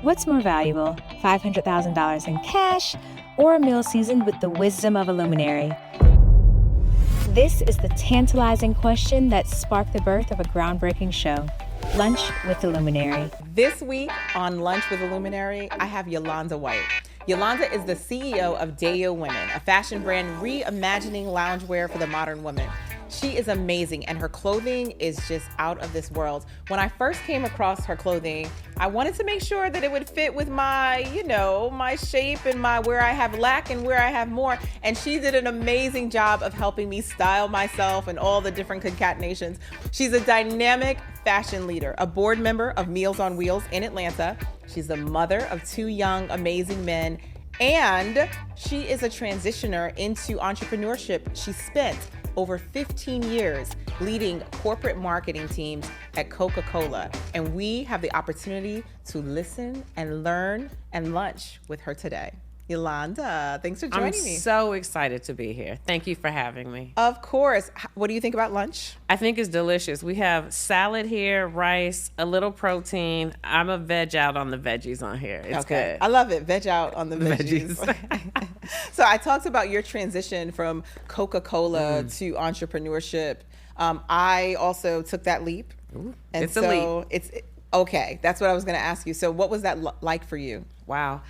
What's more valuable, $500,000 in cash or a meal seasoned with the wisdom of a luminary? This is the tantalizing question that sparked the birth of a groundbreaking show, Lunch with the Luminary. This week on Lunch with the Luminary, I have Yolanda White. Yolanda is the CEO of DAYO Women, a fashion brand reimagining loungewear for the modern woman. She is amazing, and her clothing is just out of this world. When I first came across her clothing, I wanted to make sure that it would fit with my, my shape and my where I have lack and where I have more. And she did an amazing job of helping me style myself and all the different concatenations. She's a dynamic fashion leader, a board member of Meals on Wheels in Atlanta. She's the mother of 2 young, amazing men, and she is a transitioner into entrepreneurship. She spent over 15 years leading corporate marketing teams at Coca-Cola. And we have the opportunity to listen and learn and lunch with her today. Yolanda, thanks for joining me. I'm so excited to be here. Thank you for having me. Of course. What do you think about lunch? I think it's delicious. We have salad here, rice, a little protein. I'm a veg out on the veggies on here. It's good. I love it. Veg out on the veggies. So I talked about your transition from Coca-Cola to entrepreneurship. I also took that leap. Ooh, and it's so a leap. Okay. That's what I was going to ask you. So what was that like for you? Wow.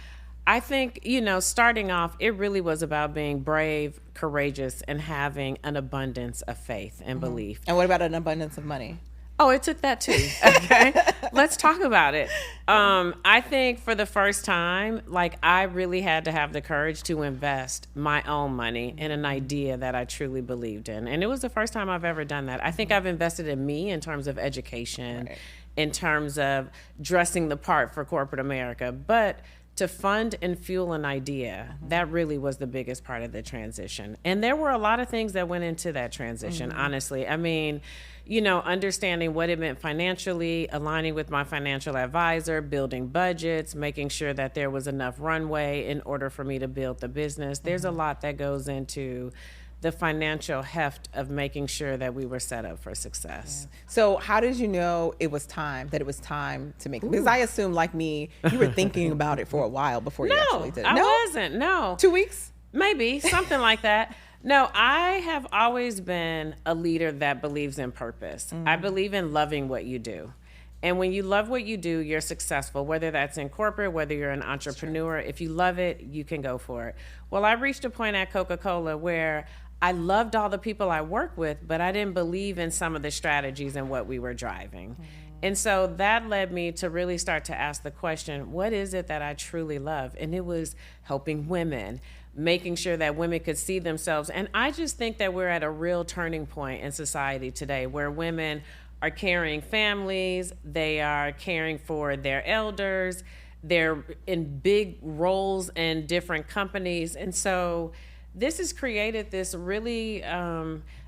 I think, starting off, it really was about being brave, courageous, and having an abundance of faith and belief. And what about an abundance of money? Oh, it took that too. Okay. Let's talk about it. I think for the first time, I really had to have the courage to invest my own money in an idea that I truly believed in. And it was the first time I've ever done that. I think I've invested in me in terms of education, right, in terms of dressing the part for corporate America. But to fund and fuel an idea, that really was the biggest part of the transition. And there were a lot of things that went into that transition, honestly. I mean, understanding what it meant financially, aligning with my financial advisor, building budgets, making sure that there was enough runway in order for me to build the business. There's a lot that goes into the financial heft of making sure that we were set up for success. Yeah. So how did you know it was time to make it? Because I assume, like me, you were thinking about it for a while before you actually did it. I wasn't, no. 2 weeks? Maybe, something like that. No, I have always been a leader that believes in purpose. I believe in loving what you do. And when you love what you do, you're successful, whether that's in corporate, whether you're an entrepreneur. If you love it, you can go for it. Well, I reached a point at Coca-Cola where I loved all the people I work with, but I didn't believe in some of the strategies and what we were driving. And so that led me to really start to ask the question, what is it that I truly love? And it was helping women, making sure that women could see themselves. And I just think that we're at a real turning point in society today where women are carrying families, they are caring for their elders, they're in big roles in different companies. And so this has created this really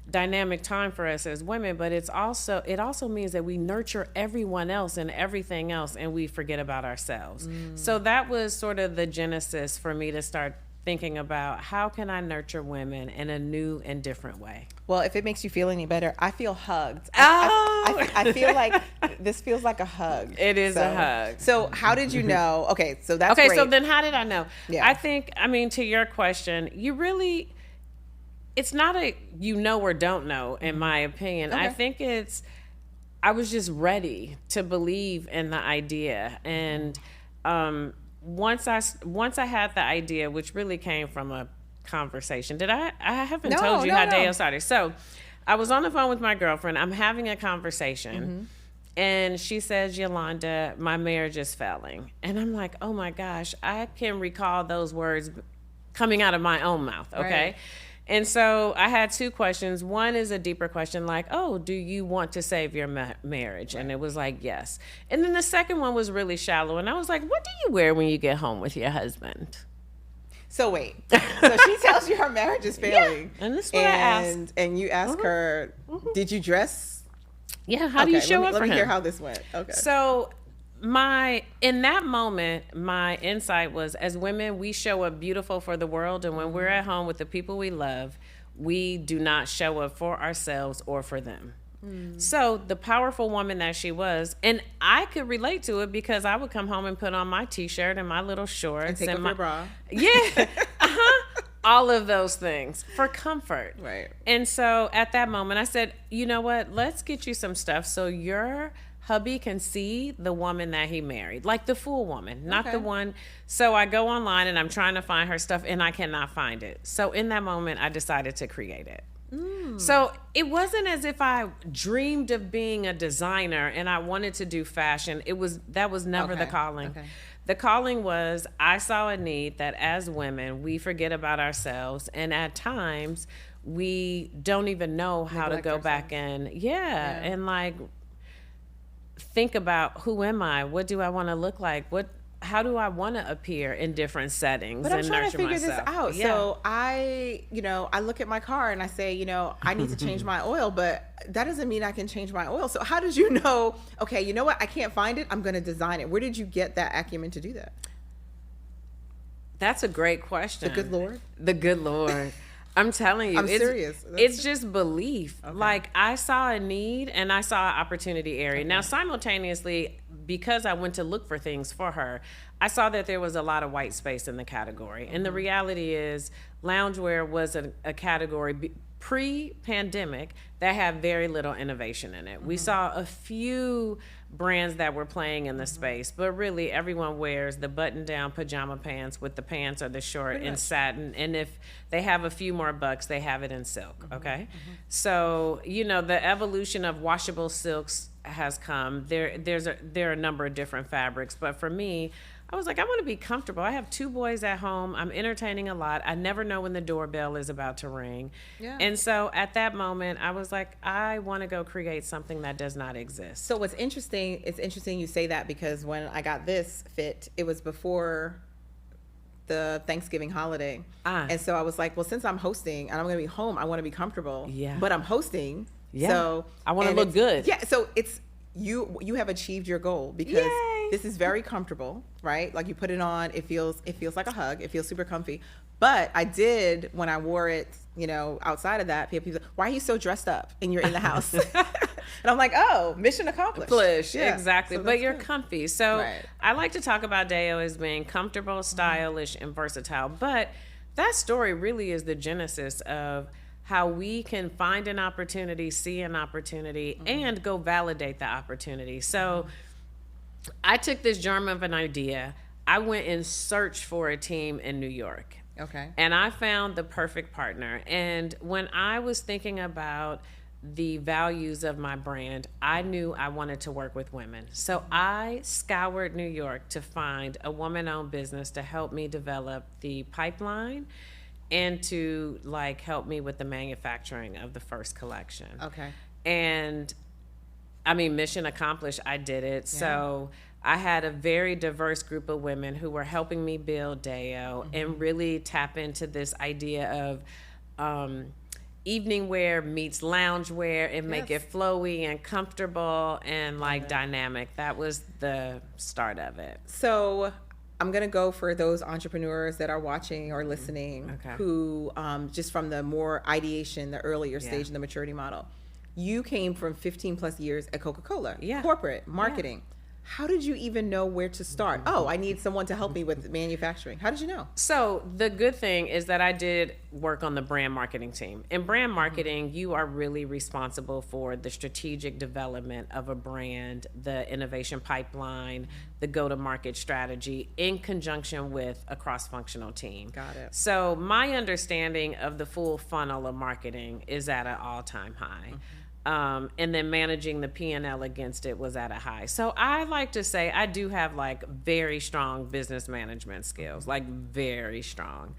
dynamic time for us as women, but it also means that we nurture everyone else and everything else, and we forget about ourselves. So that was sort of the genesis for me to start thinking about how can I nurture women in a new and different way. Well, if it makes you feel any better, I feel hugged. Oh! I feel like this feels like a hug. It is a hug. So how did you know? Okay, so that's okay. Great. So then how did I know? Yeah. I think, to your question, it's not a or don't know, in my opinion. Okay. I think I was just ready to believe in the idea. And once I had the idea, which really came from a conversation. I haven't told you how DAYO started. So I was on the phone with my girlfriend. I'm having a conversation. And she says, Yolanda, my marriage is failing. And I'm like, oh my gosh, I can recall those words coming out of my own mouth. Okay. Right. And so I had 2 questions. One is a deeper question like, oh, do you want to save your marriage? And it was like, yes. And then the second one was really shallow. And I was like, what do you wear when you get home with your husband? So wait. So she tells you her marriage is failing. Yeah. And this is what I asked. And you ask her, did you dress? Yeah, how do you show up for him? Let me hear how this went. Okay. So in that moment, my insight was, as women, we show up beautiful for the world. And when we're at home with the people we love, we do not show up for ourselves or for them. So the powerful woman that she was, and I could relate to it because I would come home and put on my t-shirt and my little shorts And take off my your bra. Yeah. All of those things for comfort. Right. And so at that moment I said, you know what, let's get you some stuff so your hubby can see the woman that he married, like the full woman, not Okay. the one. So I go online and I'm trying to find her stuff and I cannot find it. So in that moment I decided to create it. So it wasn't as if I dreamed of being a designer and I wanted to do fashion. That was never the Okay. calling. Okay. The calling was, I saw a need that as women, we forget about ourselves. And at times we don't even know how Neglect to go back and and like think about, who am I? What do I want to look like? How do I want to appear in different settings? But I'm and trying to nurture figure myself? this out. Yeah. So I look at my car and I say, I need to change my oil, but that doesn't mean I can change my oil. So how did you know, okay, you know what? I can't find it. I'm going to design it. Where did you get that acumen to do that? That's a great question. The good Lord? The good Lord. I'm telling you. I'm serious. It's just belief. Okay. Like I saw a need and I saw an opportunity area. Okay. Now simultaneously, because I went to look for things for her, I saw that there was a lot of white space in the category. Mm-hmm. And the reality is loungewear was a category pre-pandemic that had very little innovation in it. Mm-hmm. We saw a few brands that were playing in the space, but really everyone wears the button-down pajama pants with the pants or the short in satin, and if they have a few more bucks, they have it in silk. Okay. So the evolution of washable silks has come. There are a number of different fabrics, but for me, I was like, I want to be comfortable. I have 2 boys at home. I'm entertaining a lot. I never know when the doorbell is about to ring. Yeah. And so at that moment, I was like, I want to go create something that does not exist. So it's interesting you say that, because when I got this fit, it was before the Thanksgiving holiday. And so I was like, well, since I'm hosting and I'm going to be home, I want to be comfortable. Yeah. But I'm hosting. Yeah. So I want to look good. Yeah. So it's you have achieved your goal, because this is very comfortable, right? Like you put it on, it feels like a hug. It feels super comfy. But I did, when I wore it, outside of that, people say, why are you so dressed up and you're in the house? And I'm like, oh, mission accomplished. Yeah. Exactly. So but you're comfy. So I like to talk about DAYO as being comfortable, stylish, and versatile. But that story really is the genesis of how we can find an opportunity, see an opportunity, and go validate the opportunity. So I took this germ of an idea. I went and searched for a team in New York. Okay. And I found the perfect partner. And when I was thinking about the values of my brand, I knew I wanted to work with women. So I scoured New York to find a woman-owned business to help me develop the pipeline and to help me with the manufacturing of the first collection. Okay. And I mean, mission accomplished. I did it. Yeah. So I had a very diverse group of women who were helping me build DAYO and really tap into this idea of evening wear meets loungewear and make it flowy and comfortable and dynamic. That was the start of it. So I'm going to go for those entrepreneurs that are watching or listening who just from the more ideation, the earlier stage in the maturity model. You came from 15 plus years at Coca-Cola, corporate marketing. Yeah. How did you even know where to start? Oh, I need someone to help me with manufacturing. How did you know? So the good thing is that I did work on the brand marketing team. In brand marketing, you are really responsible for the strategic development of a brand, the innovation pipeline, the go-to-market strategy in conjunction with a cross-functional team. Got it. So my understanding of the full funnel of marketing is at an all-time high. And then managing the P&L against it was at a high. So I like to say I do have very strong business management skills, very strong.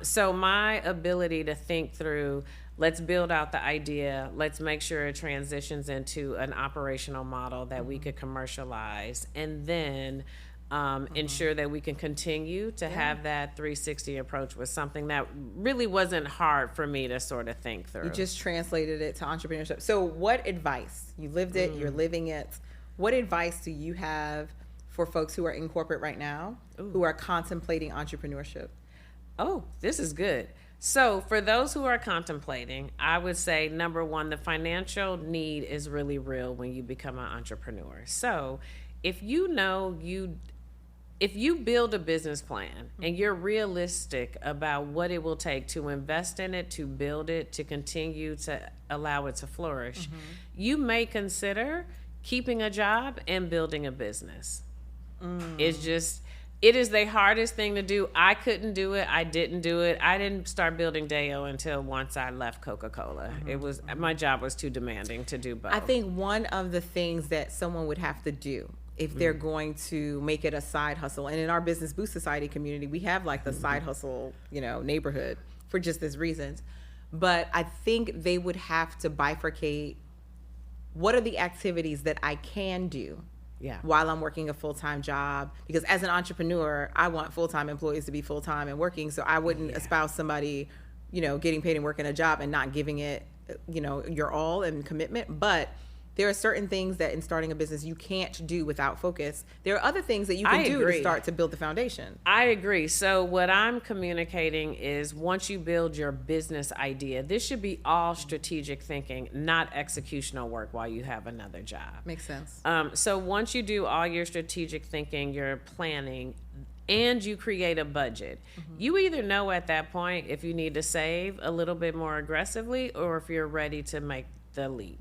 So my ability to think through, let's build out the idea, let's make sure it transitions into an operational model that we could commercialize, and then ensure that we can continue to have that 360 approach was something that really wasn't hard for me to sort of think through. You just translated it to entrepreneurship. So what advice, you lived it, you're living it, what advice do you have for folks who are in corporate right now who are contemplating entrepreneurship? Oh, this is good. So for those who are contemplating, I would say, number one, the financial need is really real when you become an entrepreneur. So if you know if you build a business plan and you're realistic about what it will take to invest in it, to build it, to continue to allow it to flourish, you may consider keeping a job and building a business. It is the hardest thing to do. I couldn't do it. I didn't do it. I didn't start building DAYO until once I left Coca-Cola. It was my job was too demanding to do both. I think one of the things that someone would have to do if they're going to make it a side hustle, and in our Business Boost Society community, we have like the side hustle, neighborhood for just this reasons. But I think they would have to bifurcate what are the activities that I can do while I'm working a full-time job, because as an entrepreneur, I want full-time employees to be full-time and working. So I wouldn't espouse somebody, getting paid and working a job and not giving it, your all and commitment. But there are certain things that in starting a business you can't do without focus. There are other things that you can do to start to build the foundation. I agree. So what I'm communicating is once you build your business idea, this should be all strategic thinking, not executional work while you have another job. Makes sense. So once you do all your strategic thinking, your planning, and you create a budget, you either know at that point if you need to save a little bit more aggressively or if you're ready to make the leap.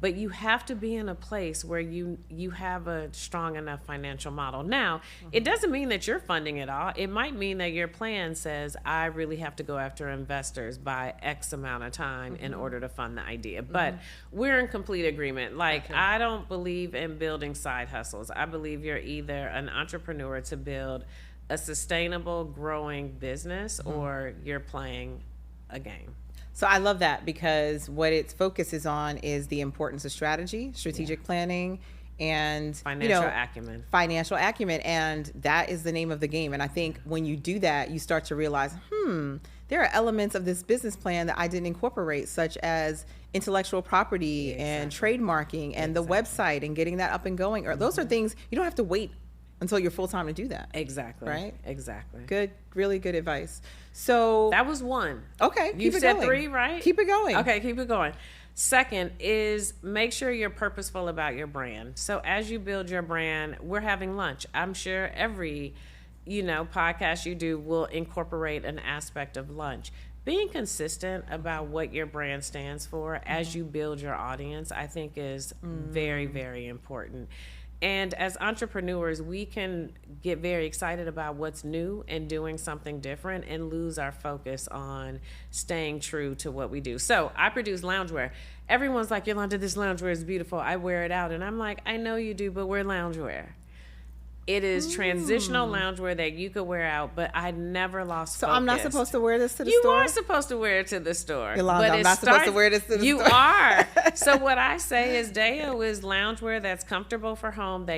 But you have to be in a place where you have a strong enough financial model. Now, it doesn't mean that you're funding it all. It might mean that your plan says, I really have to go after investors by X amount of time in order to fund the idea. But we're in complete agreement. Like, I don't believe in building side hustles. I believe you're either an entrepreneur to build a sustainable, growing business, or you're playing a game. So I love that, because what it focuses on is the importance of strategy, strategic planning, and financial acumen. And that is the name of the game. And I think when you do that, you start to realize, there are elements of this business plan that I didn't incorporate, such as intellectual property and trademarking and the website and getting that up and going. Or those are things you don't have to wait until you're full-time to do that. Exactly. Right? Exactly. Good, really good advice. So that was one. Okay. You said 3, right? Keep it going. Okay, keep it going. Second is make sure you're purposeful about your brand. So as you build your brand, we're having lunch. I'm sure every, podcast you do will incorporate an aspect of lunch. Being consistent about what your brand stands for as you build your audience, I think is very, very important. And as entrepreneurs, we can get very excited about what's new and doing something different and lose our focus on staying true to what we do. So I produce loungewear. Everyone's like, Yolanda, this loungewear is beautiful. I wear it out. And I'm like, I know you do, but we're loungewear. It is transitional loungewear that you could wear out, but I never lost focus. So I'm not supposed to wear this to the store? You are supposed to wear it to the store. Yolanda, I'm not supposed to wear this to the store. You are. So what I say is DAYO is loungewear that's comfortable for home.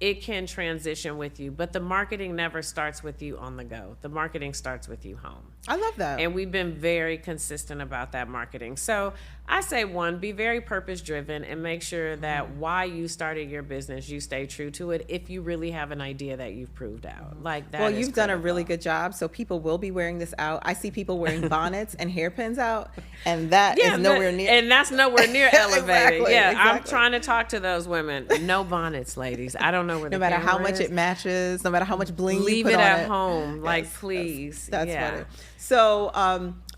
It can transition with you, but the marketing never starts with you on the go. The marketing starts with you home. I love that. And we've been very consistent about that marketing. So I say, one, be very purpose driven and make sure that while you started your business, you stay true to it if you really have an idea that you've proved out. Like that. Well, you've done a really good job. So people will be wearing this out. I see people wearing bonnets and hairpins out, and that is nowhere near. And that's nowhere near elevated. Exactly. I'm trying to talk to those women. No bonnets, ladies. I don't know where no matter how much it matches, no matter how much bling leave you put it on at home. Like, please. That's funny. So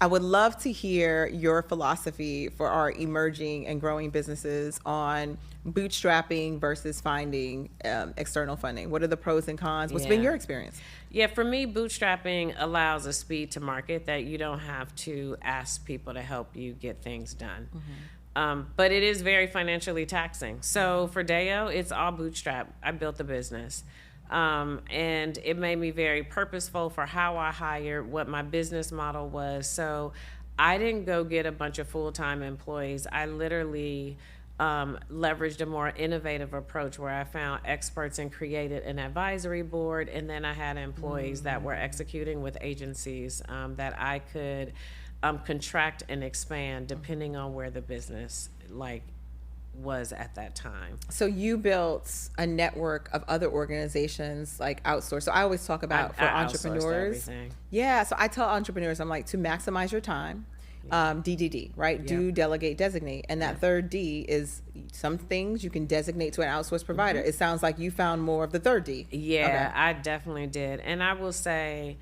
I would love to hear your philosophy for our emerging and growing businesses on bootstrapping versus finding external funding. What are the pros and cons? What's been your experience? Yeah, for me, bootstrapping allows a speed to market that you don't have to ask people to help you get things done. But it is very financially taxing. So for DAYO, it's all bootstrap. I built the business. And it made me very purposeful for how I hired, what my business model was. So I didn't go get a bunch of full-time employees. I literally leveraged a more innovative approach where I found experts and created an advisory board. And then I had employees that were executing with agencies that I could contract and expand depending on where the business was at that time. So you built a network of other organizations like outsource. So I always talk about for I outsourced entrepreneurs. everything. Yeah. So I tell entrepreneurs, I'm like, to maximize your time, DDD, right? Yeah. Do, delegate, designate. And that third D is some things you can designate to an outsourced provider. It sounds like you found more of the third D. Yeah, Okay. I definitely did. And I will say,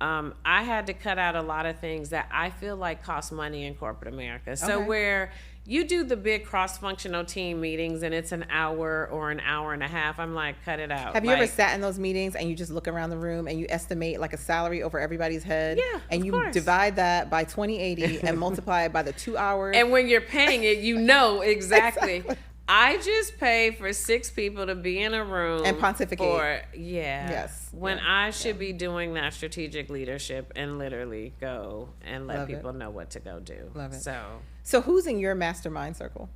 I had to cut out a lot of things that I feel like cost money in corporate America. So Okay. where you do the big cross-functional team meetings and it's an hour or an hour and a half, I'm like, cut it out. Have you Like, ever sat in those meetings and you just look around the room and you estimate like a salary over everybody's head? Yeah, And of you course. divide that by 2080 and multiply it by the 2 hours. And when you're paying it, you know exactly. I just pay for 6 people to be in a room And pontificate. Yes. When I should be doing that strategic leadership and literally go and let Love it. people know what to go do. Love it. So, So who's in your mastermind circle?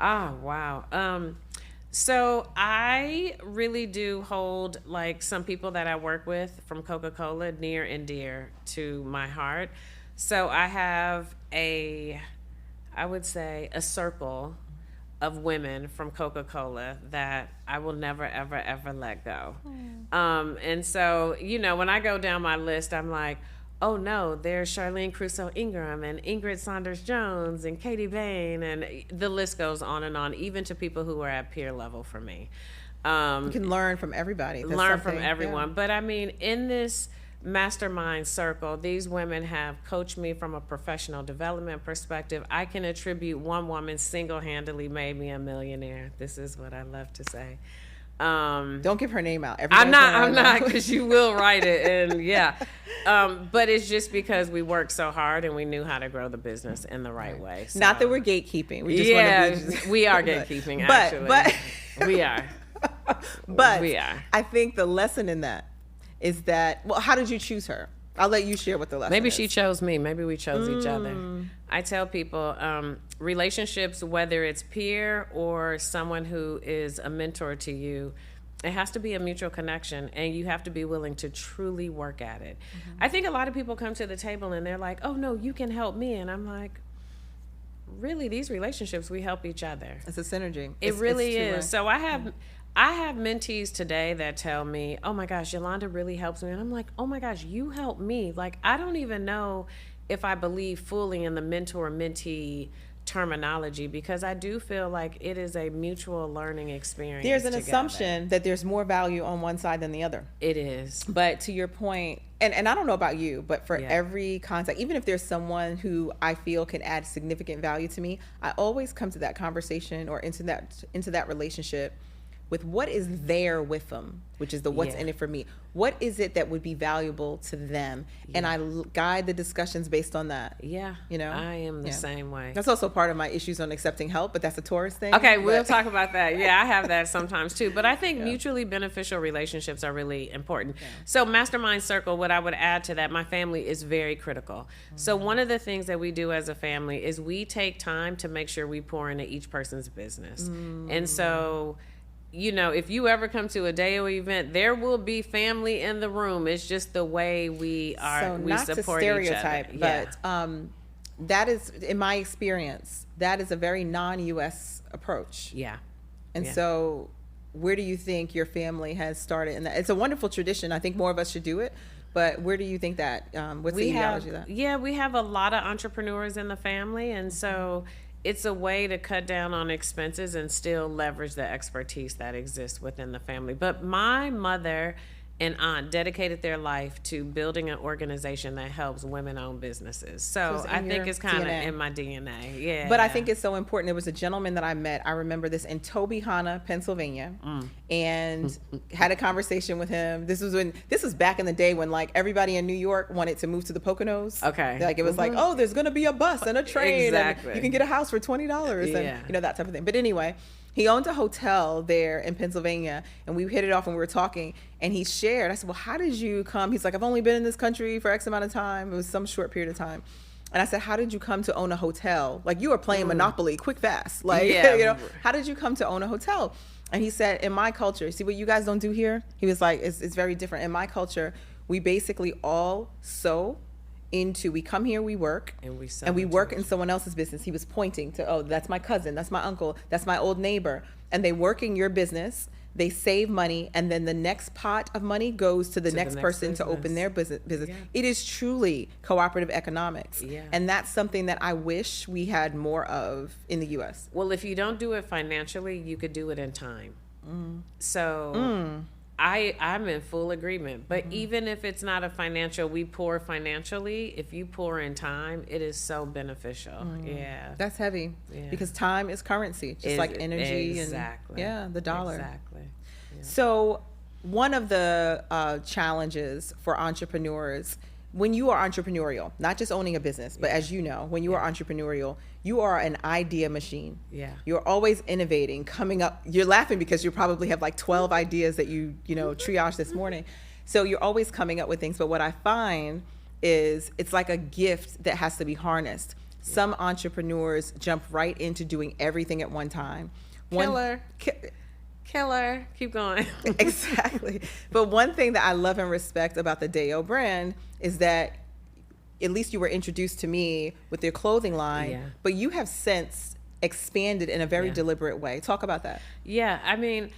wow. So I really do hold like some people that I work with from Coca-Cola near and dear to my heart. So I have I would say a circle of women from Coca-Cola that I will never, ever, ever let go. And so, when I go down my list, I'm like, oh no, there's Charlene Crusoe Ingram and Ingrid Saunders Jones and Katie Bain, and the list goes on, even to people who are at peer level for me. You can learn from everybody. That's Learn from something, everyone. But I mean, in this mastermind circle, these women have coached me from a professional development perspective. I can attribute one woman single-handedly made me a millionaire. This is what I love to say. Don't give her name out. I'm not, because you will write it, and yeah. But it's just because we worked so hard and we knew how to grow the business in the right way. So. Not that we're gatekeeping. We just want to be, we are gatekeeping. Actually, but we are. But we are. I think the lesson in that is that, well, how did you choose her? I'll let you share what the lesson Maybe is. she chose me. Maybe we chose each other. I tell people, relationships, whether it's peer or someone who is a mentor to you, it has to be a mutual connection, and you have to be willing to truly work at it. I think a lot of people come to the table and they're like, oh no, you can help me. And I'm like, really, these relationships, we help each other. It's a synergy. It really is. Right? So I have mentees today that tell me, oh my gosh, Yolanda really helps me. And I'm like, oh my gosh, you help me. Like, I don't even know if I believe fully in the mentor-mentee terminology, because I do feel like it is a mutual learning experience. There's an together. assumption that there's more value on one side than the other. It is. But to your point, and I don't know about you, but for every contact, even if there's someone who I feel can add significant value to me, I always come to that conversation or into that relationship with what is there with them, which is the what's in it for me. What is it that would be valuable to them? And I guide the discussions based on that. Yeah. You know? I am the same way. That's also part of my issues on accepting help, but that's a Taurus thing. Okay, we'll talk about that. Yeah, I have that sometimes too. But I think mutually beneficial relationships are really important. Yeah. So Mastermind Circle, what I would add to that, my family is very critical. So one of the things that we do as a family is we take time to make sure we pour into each person's business. And so, if you ever come to a DAYO event, there will be family in the room. It's just the way we are. So we not support to stereotype, each other. but that is, in my experience, that is a very non-U.S. approach. Yeah. And so where do you think your family has started? And it's a wonderful tradition. I think more of us should do it. But where do you think that, what's the ideology of that? Yeah, we have a lot of entrepreneurs in the family. And so it's a way to cut down on expenses and still leverage the expertise that exists within the family. But my mother and aunt dedicated their life to building an organization that helps women-owned businesses. So I think it's kind of in my DNA. Yeah. But I think it's so important. There was a gentleman that I met, I remember this, in Tobyhanna, Pennsylvania, and had a conversation with him. This was back in the day when like everybody in New York wanted to move to the Poconos. Okay. Like it was like, oh, there's going to be a bus and a train. Exactly. And you can get a house for $20 and that type of thing. But anyway, he owned a hotel there in Pennsylvania, and we hit it off when we were talking, and he shared. I said, well, how did you come? He's like, I've only been in this country for X amount of time. It was some short period of time. And I said, how did you come to own a hotel? Like, you were playing Monopoly quick, fast. Like, how did you come to own a hotel? And he said, in my culture, see what you guys don't do here? He was like, it's very different. In my culture, we basically all sew into, we come here, we work, And we sell and we into work it. in someone else's business. He was pointing to, oh, that's my cousin, that's my uncle, that's my old neighbor. And they work in your business, they save money, and then the next pot of money goes to the next person to open their business. Yeah. It is truly cooperative economics. Yeah. And that's something that I wish we had more of in the US. Well, if you don't do it financially, you could do it in time. So I'm in full agreement. But even if it's not a financial, we pour financially, if you pour in time, it is so beneficial. Yeah. That's heavy Yeah. because time is currency, just Is- like energy exactly. and the dollar. Exactly. So one of the challenges for entrepreneurs, when you are entrepreneurial, not just owning a business, but as you know, when you are entrepreneurial, you are an idea machine. Yeah. You're always innovating, coming up. You're laughing because you probably have like 12 ideas that you triage this morning. So you're always coming up with things. But what I find is it's like a gift that has to be harnessed. Some entrepreneurs jump right into doing everything at one time. Killer. Keep going. Exactly. But one thing that I love and respect about the DAYO brand is that at least you were introduced to me with your clothing line, Yeah. but you have since expanded in a very Yeah. deliberate way. Talk about that. Yeah, I mean,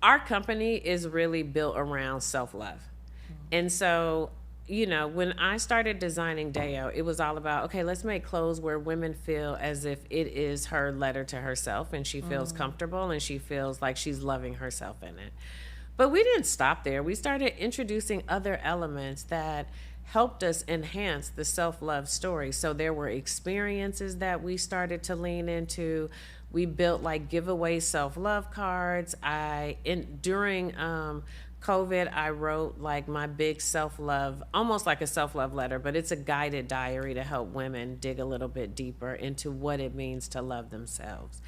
our company is really built around self-love. And so, when I started designing DAYO, it was all about, okay, let's make clothes where women feel as if it is her letter to herself and she feels comfortable and she feels like she's loving herself in it. But we didn't stop there. We started introducing other elements that helped us enhance the self-love story. So there were experiences that we started to lean into. We built like giveaway self-love cards. During COVID, I wrote like my big self-love, almost like a self-love letter, but it's a guided diary to help women dig a little bit deeper into what it means to love themselves.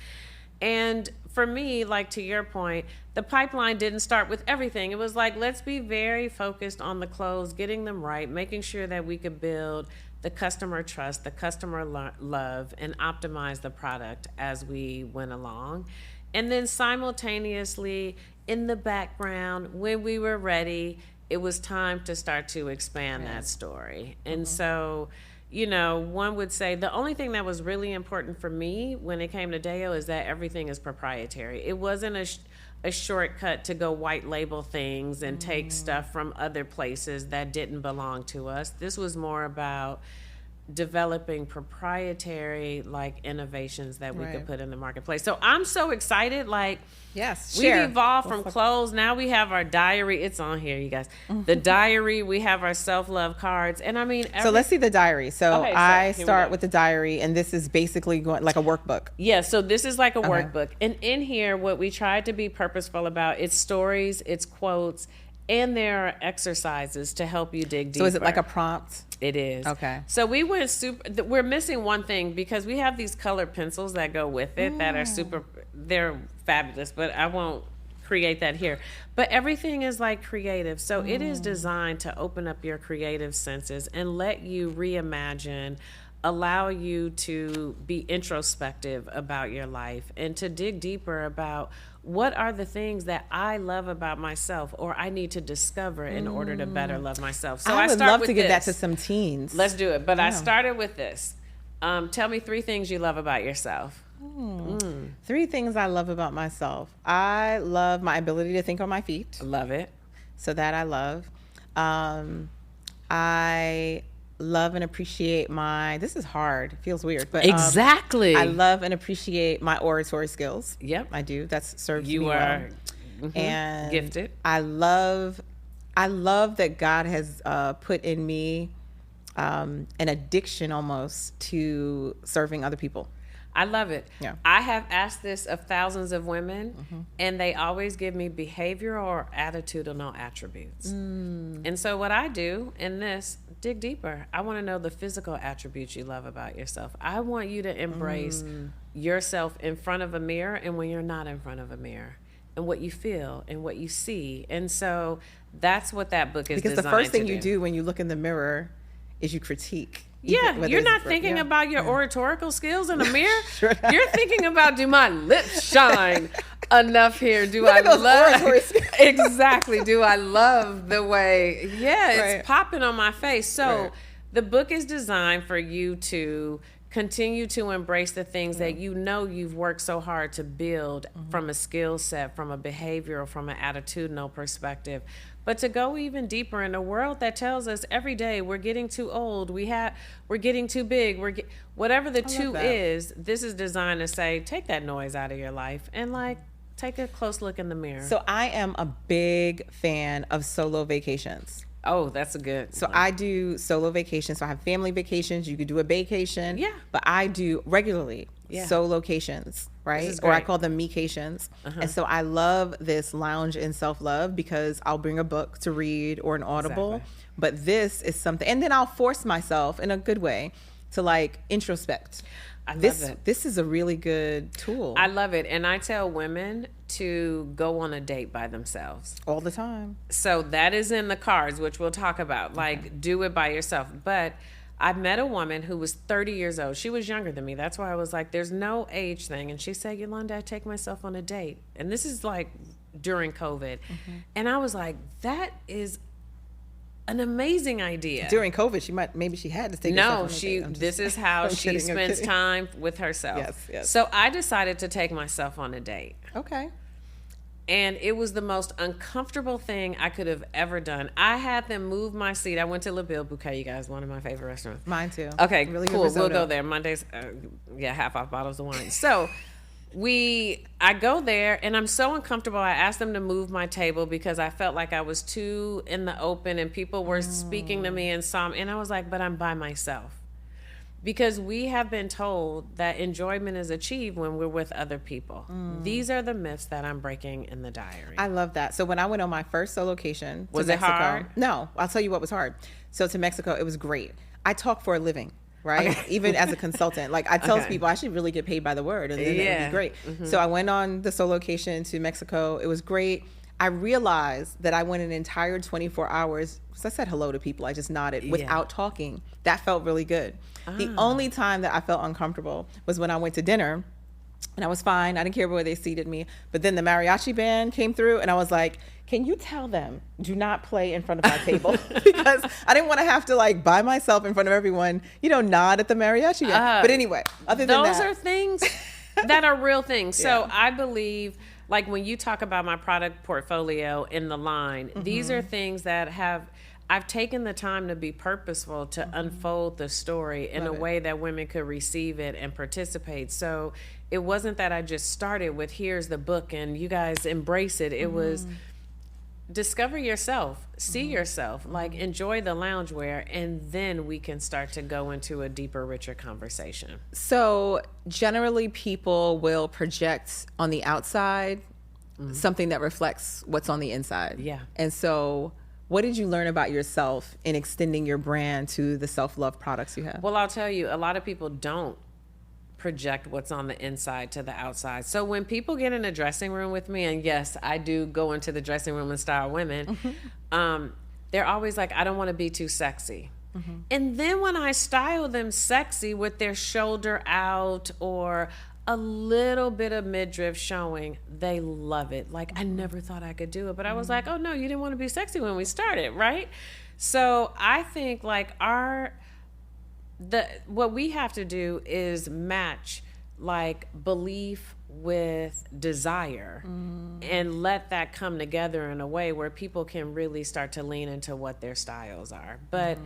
And for me, like to your point, the pipeline didn't start with everything. It was like, let's be very focused on the clothes, getting them right, making sure that we could build the customer trust, the customer love, and optimize the product as we went along. And then simultaneously, in the background, when we were ready, it was time to start to expand that story. And so, one would say the only thing that was really important for me when it came to DAYO is that everything is proprietary. It wasn't a shortcut to go white label things and take stuff from other places that didn't belong to us. This was more about developing proprietary innovations that we could put in the marketplace. So I'm so excited. Yes, we've evolved from clothes. Now we have our diary. It's on here, you guys. The diary, we have our self-love cards. And I mean, so let's see the diary. So Okay, so I here we start go. with the diary, and this is basically going like a workbook. Yeah, so this is like a workbook. And in here, what we tried to be purposeful about, it's stories, it's quotes, and there are exercises to help you dig deeper. So is it like a prompt? It is. Okay. So we went we're missing one thing because we have these colored pencils that go with it that are they're fabulous, but I won't create that here. But everything is like creative. So it is designed to open up your creative senses and let you reimagine, allow you to be introspective about your life and to dig deeper about what are the things that I love about myself or I need to discover in order to better love myself. So I would start love with to give that this. to some teens. Let's do it. But I started with this. Tell me 3 things you love about yourself. 3 things I love about myself. I love my ability to think on my feet. Love it. So that I love. I love and appreciate this is hard. It feels weird, but Exactly. I love and appreciate my oratory skills. Yep. I do. That serves You me are well. And gifted. I love that God has put in me an addiction almost to serving other people. I love it. Yeah. I have asked this of thousands of women, and they always give me behavioral or attitudinal attributes. And so what I do in this, dig deeper. I want to know the physical attributes you love about yourself. I want you to embrace yourself in front of a mirror and when you're not in front of a mirror, and what you feel and what you see. And so that's what that book is Because the designed first thing to you do when you look in the mirror is you critique. Yeah, Whether you're it's not for- thinking yeah. about your oratorical skills in the mirror. Sure not. You're thinking about, do my lips shine enough here? Do Look I at those love oratory skills. Exactly. Do I love the way? Yeah, it's Right. popping on my face. So Right. The book is designed for you to continue to embrace the things that you know you've worked so hard to build from a skill set, from a behavioral, from an attitudinal perspective. But to go even deeper in a world that tells us every day we're getting too old, we're getting too big, whatever the two is, this is designed to say, take that noise out of your life and like take a close look in the mirror. So I am a big fan of solo vacations. Oh, that's a good So one. I do solo vacations. So I have family vacations. You could do a vacation. Yeah. But I do regularly Yeah. solocations, right? is Or I great. call them me-cations. And so I love this lounge in self-love because I'll bring a book to read or an audible. Exactly. But this is something, and then I'll force myself in a good way to like introspect. I love it. This is a really good tool. I love it. And I tell women to go on a date by themselves. all the time. So that is in the cards, which we'll talk about. Like, do it by yourself. But I met a woman who was 30 years old. She was younger than me. That's why I was like, there's no age thing. And she said, Yolanda, I take myself on a date. And this is like during COVID. And I was like, that is an amazing idea. During COVID, maybe she had to take No, herself on a date. I'm just- this is how I'm she kidding, I'm spends kidding. time with herself. Yes. So I decided to take myself on a date. Okay. And it was the most uncomfortable thing I could have ever done. I had them move my seat. I went to La Belle Bouquet, you guys, one of my favorite restaurants. Mine too. Okay, Really good cool. We'll risotto. go there Mondays. Half off bottles of wine. So I go there and I'm so uncomfortable. I asked them to move my table because I felt like I was too in the open and people were speaking to me and saw me. And I was like, but I'm by myself. Because we have been told that enjoyment is achieved when we're with other people. These are the myths that I'm breaking in the diary. I love that. So when I went on my first solocation to Was it Mexico, hard? No, I'll tell you what was hard. So to Mexico, it was great. I talk for a living, right? Even as a consultant, like I tell Okay. people I should really get paid by the word, and then it would Yeah. be great. So I went on the solocation to Mexico. It was great. I realized that I went an entire 24 hours. So I said hello to people. I just nodded without talking. That felt really good. The only time that I felt uncomfortable was when I went to dinner. And I was fine. I didn't care where they seated me. But then the mariachi band came through and I was like, can you tell them do not play in front of my table? Because I didn't want to have to like by myself in front of everyone, nod at the mariachi band. But anyway, other than Those that. are things that are real things. So I believe, like when you talk about my product portfolio in the line, these are things that I've taken the time to be purposeful to unfold the story in a way that women could receive it and participate. So it wasn't that I just started with here's the book and you guys embrace it. It was discover yourself, see yourself, like enjoy the loungewear, and then we can start to go into a deeper, richer conversation. So generally people will project on the outside something that reflects what's on the inside. Yeah. And so what did you learn about yourself in extending your brand to the self-love products you have? Well, I'll tell you, a lot of people don't project what's on the inside to the outside. So when people get in a dressing room with me, and yes, I do go into the dressing room and style women, they're always like, I don't want to be too sexy. And then when I style them sexy with their shoulder out or a little bit of midriff showing, they love it. Like, I never thought I could do it. But I was like, oh no, you didn't want to be sexy when we started, right? So I think like what we have to do is match like belief with desire and let that come together in a way where people can really start to lean into what their styles are. But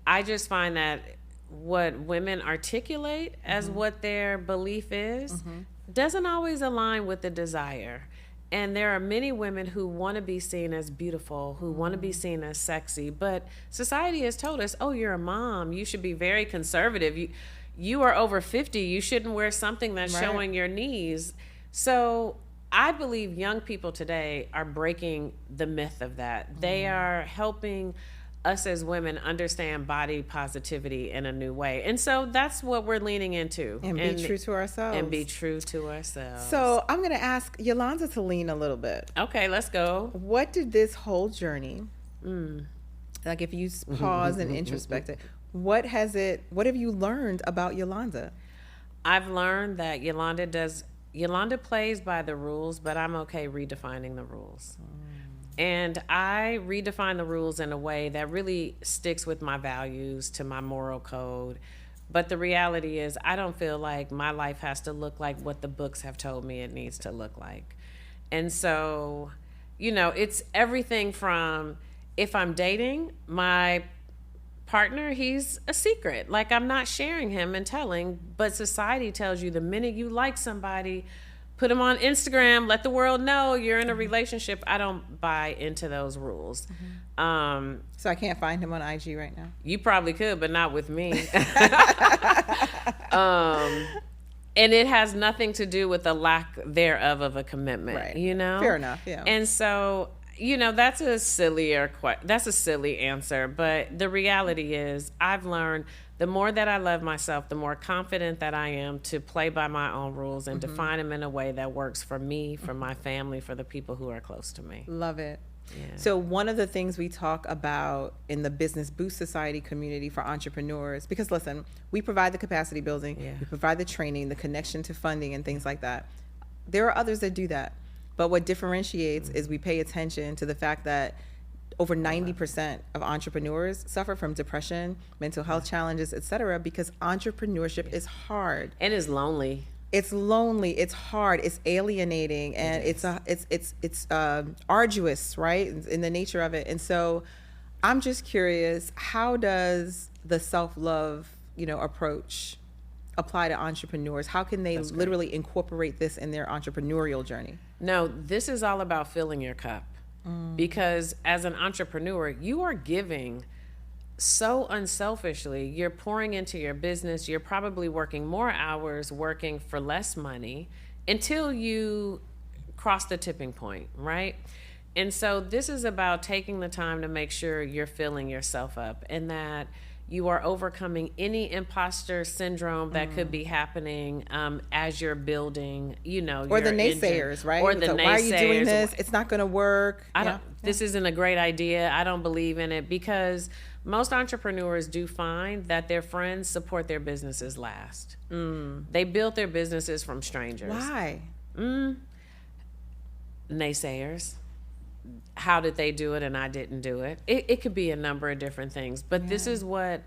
I just find that what women articulate as what their belief is doesn't always align with the desire. And there are many women who want to be seen as beautiful, who want to be seen as sexy, but society has told us, oh, you're a mom, you should be very conservative. You are over 50, you shouldn't wear something that's showing your knees. So I believe young people today are breaking the myth of that. They are helping us as women understand body positivity in a new way. And so that's what we're leaning into. And be true to ourselves. And be true to ourselves. So I'm going to ask Yolanda to lean a little bit. Okay, let's go. What did this whole journey, like if you pause and introspect it, what have you learned about Yolanda? I've learned that Yolanda plays by the rules, but I'm okay redefining the rules. And I redefine the rules in a way that really sticks with my values, to my moral code. But the reality is, I don't feel like my life has to look like what the books have told me it needs to look like. And so, it's everything from, if I'm dating, my partner, he's a secret. Like, I'm not sharing him and telling, but society tells you the minute you like somebody, put them on Instagram, let the world know you're in a relationship. I don't buy into those rules. So I can't find him on IG right now? You probably could, but not with me. And it has nothing to do with the lack thereof of a commitment, right. Fair enough, yeah. And so, that's a silly answer, but the reality is, I've learned the more that I love myself, the more confident that I am to play by my own rules and define them in a way that works for me, for my family, for the people who are close to me. Love it. Yeah. So one of the things we talk about in the Business Boost Society community for entrepreneurs, because listen, we provide the capacity building, we provide the training, the connection to funding and things like that. There are others that do that. But what differentiates is we pay attention to the fact that over 90% of entrepreneurs suffer from depression, mental health challenges, et cetera, because entrepreneurship is hard. And it's lonely. It's lonely, it's hard, it's alienating, and it's arduous, right, in the nature of it. And so I'm just curious, how does the self-love, approach apply to entrepreneurs? How can they literally incorporate this in their entrepreneurial journey? No, this is all about filling your cup. Because as an entrepreneur, you are giving so unselfishly. You're pouring into your business. You're probably working more hours, working for less money until you cross the tipping point, right? And so this is about taking the time to make sure you're filling yourself up and that you are overcoming any imposter syndrome that could be happening as you're building, or the naysayers, right? Or the naysayers. Why are you doing this? It's not going to work. This isn't a great idea. I don't believe in it, because most entrepreneurs do find that their friends support their businesses last. They built their businesses from strangers. Why? Naysayers. How did they do it and I didn't do it? It could be a number of different things, but this is what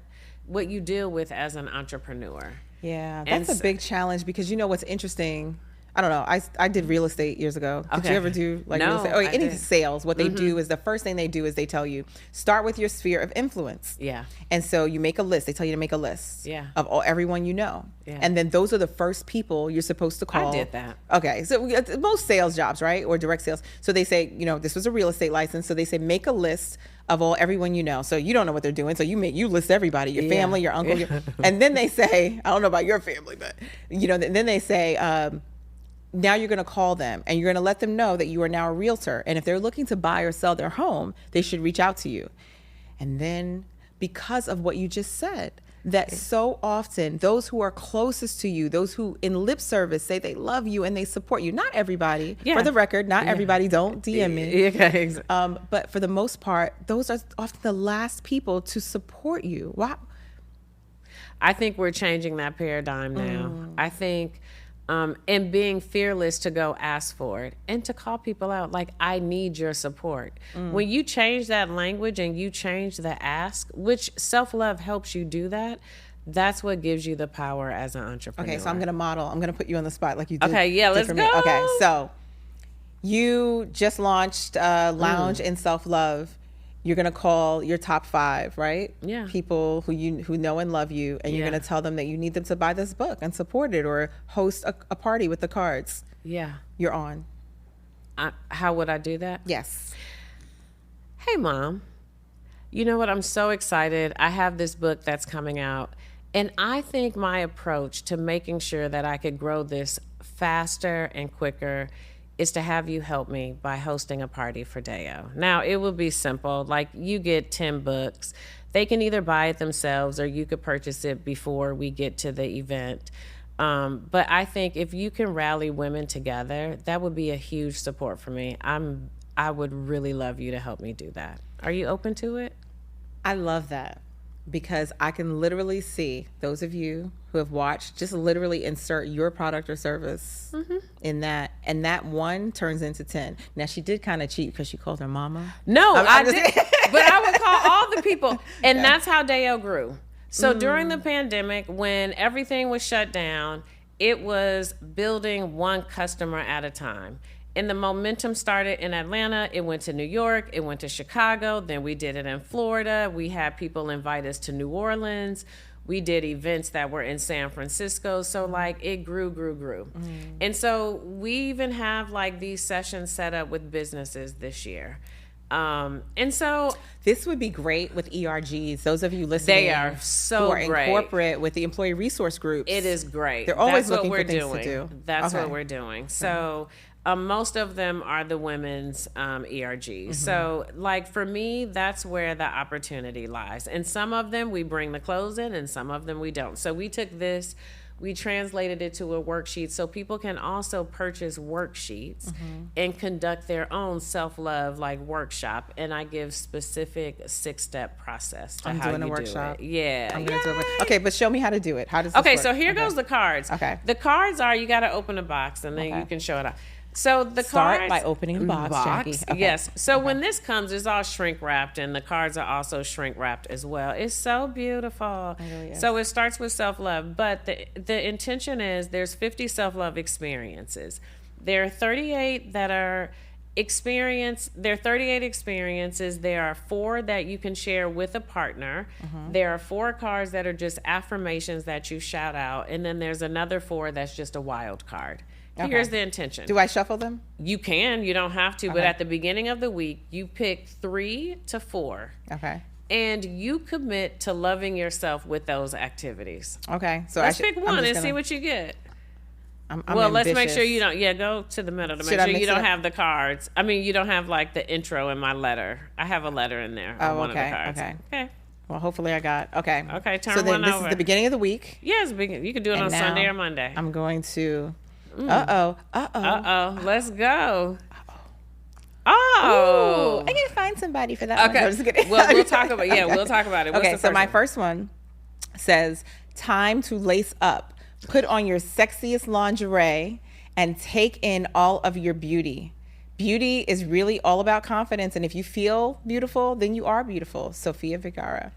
you deal with as an entrepreneur. Yeah, that's a big challenge, because what's interesting, I don't know, I did real estate years ago. Did you ever do real estate? Or any sales? What they do is, the first thing they do is they tell you, start with your sphere of influence. Yeah. And so you make a list. They tell you to make a list of everyone you know. Yeah. And then those are the first people you're supposed to call. I did that. Okay. So most sales jobs, right? Or direct sales. So they say, this was a real estate license. So they say, make a list of everyone you know. So you don't know what they're doing. So you list everybody, your family, your uncle. And then they say, I don't know about your family, but then they say, now you're going to call them and you're going to let them know that you are now a realtor. And if they're looking to buy or sell their home, they should reach out to you. And then, because of what you just said, that so often those who are closest to you, those who in lip service say they love you and they support you, not everybody, for the record, not everybody, don't DM me. But for the most part, those are often the last people to support you. Wow. I think we're changing that paradigm now. I think and being fearless to go ask for it and to call people out, like, I need your support. When you change that language and you change the ask, which self-love helps you do that, that's what gives you the power as an entrepreneur. Okay, so I'm going to put you on the spot like you did. Okay, yeah, let's go. Okay, so you just launched Lounge in Self-Love. You're going to call your top 5, right? Yeah. People who know and love you, and you're going to tell them that you need them to buy this book and support it, or host a party with the cards. Yeah. You're on. How would I do that? Yes. Hey, Mom. You know what? I'm so excited. I have this book that's coming out, and I think my approach to making sure that I could grow this faster and quicker is to have you help me by hosting a party for DAYO. Now, it will be simple. Like, you get 10 books. They can either buy it themselves or you could purchase it before we get to the event. But I think if you can rally women together, that would be a huge support for me. I would really love you to help me do that. Are you open to it? I love that, because I can literally see those of you who have watched, just literally insert your product or service in that, and that one turns into 10. Now, she did kind of cheat because she called her mama. No, I did, but I would call all the people, and that's how DAYO grew. So during the pandemic, when everything was shut down, it was building one customer at a time. And the momentum started in Atlanta. It went to New York. It went to Chicago. Then we did it in Florida. We had people invite us to New Orleans. We did events that were in San Francisco. So like it grew. And so we even have like these sessions set up with businesses this year. And so this would be great with ERGs. Those of you listening, they are so who are great. in corporate with the employee resource groups. It is great. They're always That's looking what for we're things doing. to do. That's what we're doing. So most of them are the women's ERGs. So like for me, that's where the opportunity lies. And some of them we bring the clothes in and some of them we don't. So we took this, we translated it to a worksheet so people can also purchase worksheets and conduct their own self-love like workshop. And I give specific 6-step process to how doing a you workshop. do it. Yeah. I'm gonna do it. Okay, but show me how to do it. How does this Okay, work? so here goes the cards. Okay. The cards are, you got to open a box and then you can show it out. So the Start cards, by opening the box, Jackie. Okay. Yes. So when this comes, it's all shrink wrapped, and the cards are also shrink wrapped as well. It's so beautiful. It really is. So it starts with self love, but the intention is there's 50 self love experiences. There are 38 that are There are 38 experiences. There are 4 that you can share with a partner. There are 4 cards that are just affirmations that you shout out, and then there's another 4 that's just a wild card. Okay. Here's the intention. Do I shuffle them? You can, you don't have to, but at the beginning of the week, you pick 3 to 4. Okay. And you commit to loving yourself with those activities. Okay. So Let's pick one and see what you get. I'm well, let's make ambitious. sure you don't, go to the middle to make Should I sure mix you it don't up? have the cards. I mean, you don't have like the intro in my letter. I have a letter in there on one of the cards. Okay. Well, hopefully I got, okay. Okay, turn so then one this over. is the beginning of the week. Yes, you can do it And on now Sunday or Monday. I'm going to, Let's go. Oh, I can find somebody for that one. Okay. No, just kidding. Well, we'll talk about we'll talk about it. What's Okay, the so first my one? first one says, time to lace up. Put on your sexiest lingerie and take in all of your beauty. Beauty is really all about confidence. And if you feel beautiful, then you are beautiful. Sofia Vergara.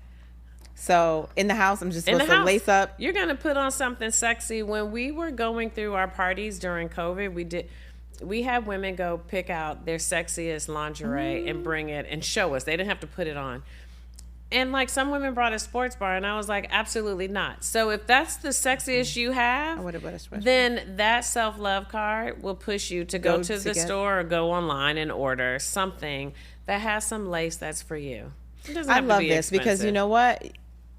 So in the house, I'm just supposed to lace up. You're going to put on something sexy. When we were going through our parties during COVID, we had women go pick out their sexiest lingerie and bring it and show us. They didn't have to put it on. And like some women brought a sports bar, and I was like, absolutely not. So if that's the sexiest you have, then that self-love card will push you to go to the store or go online and order something that has some lace that's for you. It doesn't have to be this because expensive. you know what?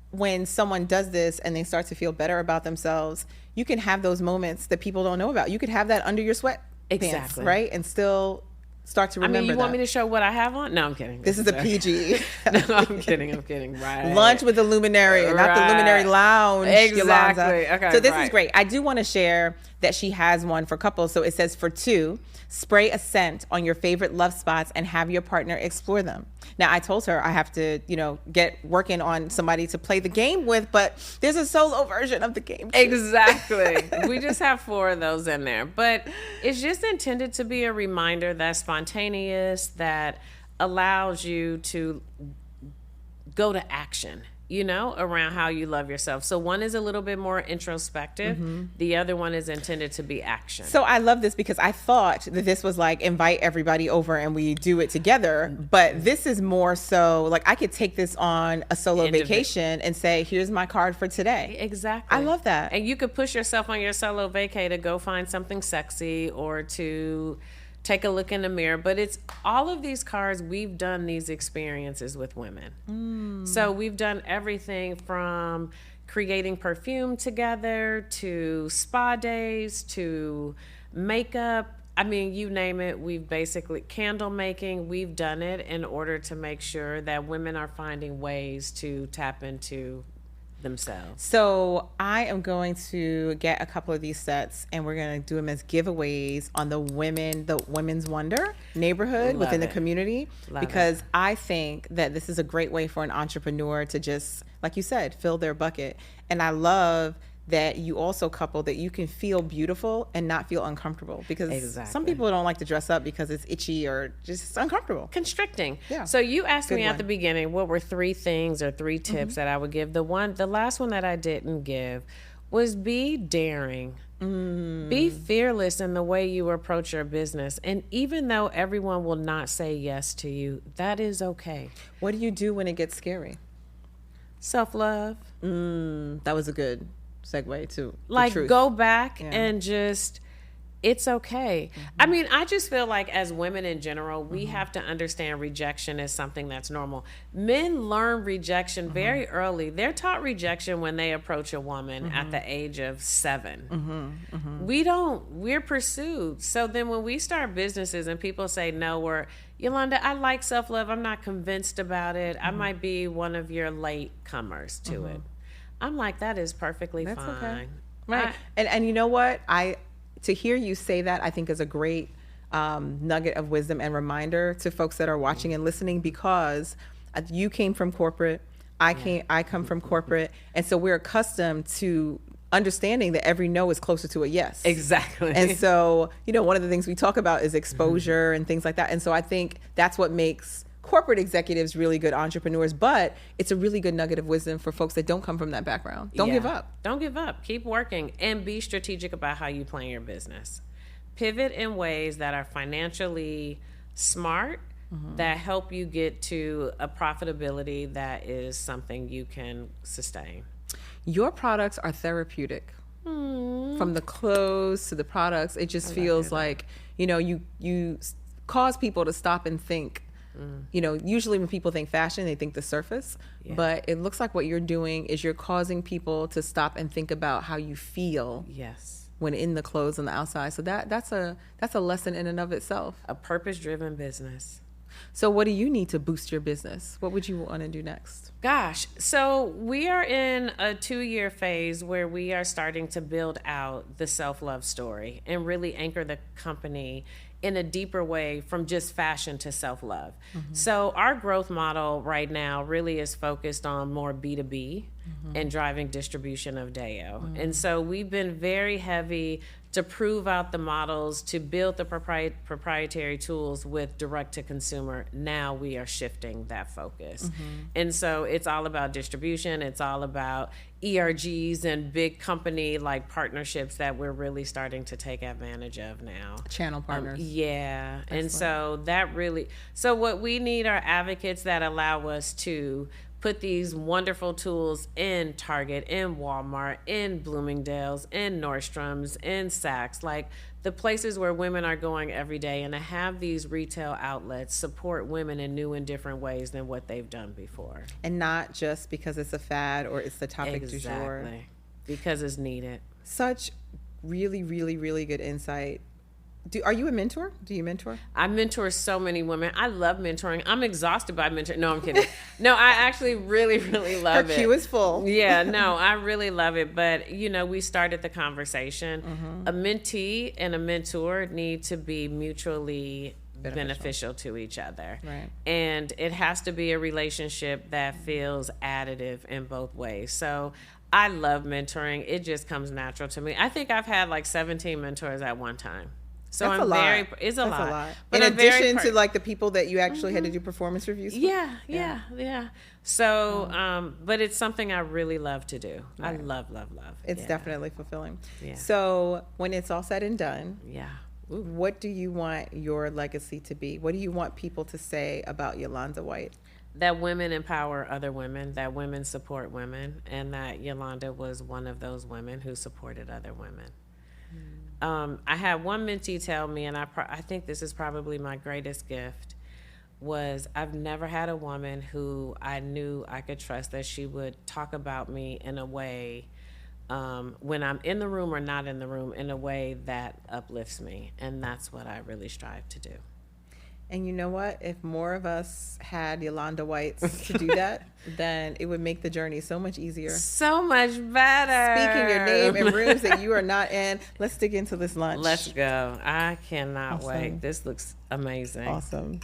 When someone does this and they start to feel better about themselves, you can have those moments that people don't know about. You could have that under your sweatpants, Exactly. right? And still start to remember you want me to show what I have on? No, I'm kidding. This is a PG. No, I'm kidding. Right. Lunch with the Luminary, and not the Luminary Lounge. Exactly. Yolanda. Okay, so this right. is great. I do want to share that she has one for couples. So it says for 2, spray a scent on your favorite love spots and have your partner explore them. Now, I told her I have to, get working on somebody to play the game with, but there's a solo version of the game too. Exactly. We just have 4 of those in there. But it's just intended to be a reminder that's spontaneous, that allows you to go to action, around how you love yourself. So one is a little bit more introspective. The other one is intended to be action. So I love this because I thought that this was like invite everybody over and we do it together. But this is more so like I could take this on a solo vacation and say, here's my card for today. Exactly. I love that. And you could push yourself on your solo vacay to go find something sexy or to take a look in the mirror. But it's all of these cards, we've done these experiences with women. So we've done everything from creating perfume together to spa days to makeup. I mean, you name it. We've basically candle making. We've done it in order to make sure that women are finding ways to tap into themselves. So I am going to get a couple of these sets and we're going to do them as giveaways on the Women's Wonder neighborhood within the community, because I think that this is a great way for an entrepreneur to just, like you said, fill their bucket. And I love that you also couple that you can feel beautiful and not feel uncomfortable, because some people don't like to dress up because it's itchy or just uncomfortable. Constricting. Yeah. So you asked me Good at one. the beginning, what were 3 things or 3 tips that I would give? The last one that I didn't give was be daring. Be fearless in the way you approach your business. And even though everyone will not say yes to you, that is okay. What do you do when it gets scary? Self-love. That was a good segue to Like, the truth. go back and just, it's okay. I mean, I just feel like as women in general, we have to understand rejection is something that's normal. Men learn rejection very early. They're taught rejection when they approach a woman at the age of 7. We're pursued. So then when we start businesses and people say, no, Yolanda, I like self-love. I'm not convinced about it. I might be one of your late comers to it. I'm like, that is perfectly fine. Okay. Right. And you know what? To hear you say that, I think is a great nugget of wisdom and reminder to folks that are watching and listening, because you came from corporate, I come from corporate, and so we're accustomed to understanding that every no is closer to a yes. Exactly. And so, one of the things we talk about is exposure and things like that. And so I think that's what makes corporate executives really good entrepreneurs, but it's a really good nugget of wisdom for folks that don't come from that background. Don't give up. Don't give up. Keep working and be strategic about how you plan your business. Pivot in ways that are financially smart, that help you get to a profitability that is something you can sustain. Your products are therapeutic. From the clothes to the products, it just feels like, you cause people to stop and think. Usually when people think fashion, they think the surface, but it looks like what you're doing is you're causing people to stop and think about how you feel when in the clothes on the outside. So that's a lesson in and of itself. A purpose-driven business. So what do you need to boost your business? What would you want to do next? Gosh, so we are in a 2-year phase where we are starting to build out the self-love story and really anchor the company in a deeper way from just fashion to self-love. So our growth model right now really is focused on more B2B and driving distribution of DAYO. And so we've been very heavy to prove out the models, to build the proprietary tools with direct to consumer. Now we are shifting that focus. And so it's all about distribution. It's all about ERGs and big company like partnerships that we're really starting to take advantage of now. Channel partners. And so so what we need are advocates that allow us to put these wonderful tools in Target, in Walmart, in Bloomingdale's, in Nordstrom's, in Saks, like the places where women are going every day, and to have these retail outlets support women in new and different ways than what they've done before. And not just because it's a fad or it's the topic du jour. Exactly. Because it's needed. Such really, really, really good insight. Are you a mentor? Do you mentor? I mentor so many women. I love mentoring. I'm exhausted by mentoring. No, I'm kidding. No, I actually really, really love it. Her queue is full. Yeah, no, I really love it. But, we started the conversation. A mentee and a mentor need to be mutually beneficial to each other. Right. And it has to be a relationship that feels additive in both ways. So I love mentoring. It just comes natural to me. I think I've had like 17 mentors at one time. So That's I'm a lot. very, it's a lot. But in I'm very addition to like the people that you actually had to do performance reviews for? Yeah. So, but it's something I really love to do. Right. I love. It's definitely fulfilling. Yeah. So when it's all said and done, Ooh. What do you want your legacy to be? What do you want people to say about Yolanda White? That women empower other women, that women support women, and that Yolanda was one of those women who supported other women. I had one mentee tell me, and I think this is probably my greatest gift, was I've never had a woman who I knew I could trust that she would talk about me in a way, when I'm in the room or not in the room, in a way that uplifts me. And that's what I really strive to do. And you know what? If more of us had Yolanda Whites to do that, then it would make the journey so much easier. So much better. Speaking your name in rooms that you are not in. Let's dig into this lunch. Let's go. I cannot wait. This looks amazing. Awesome.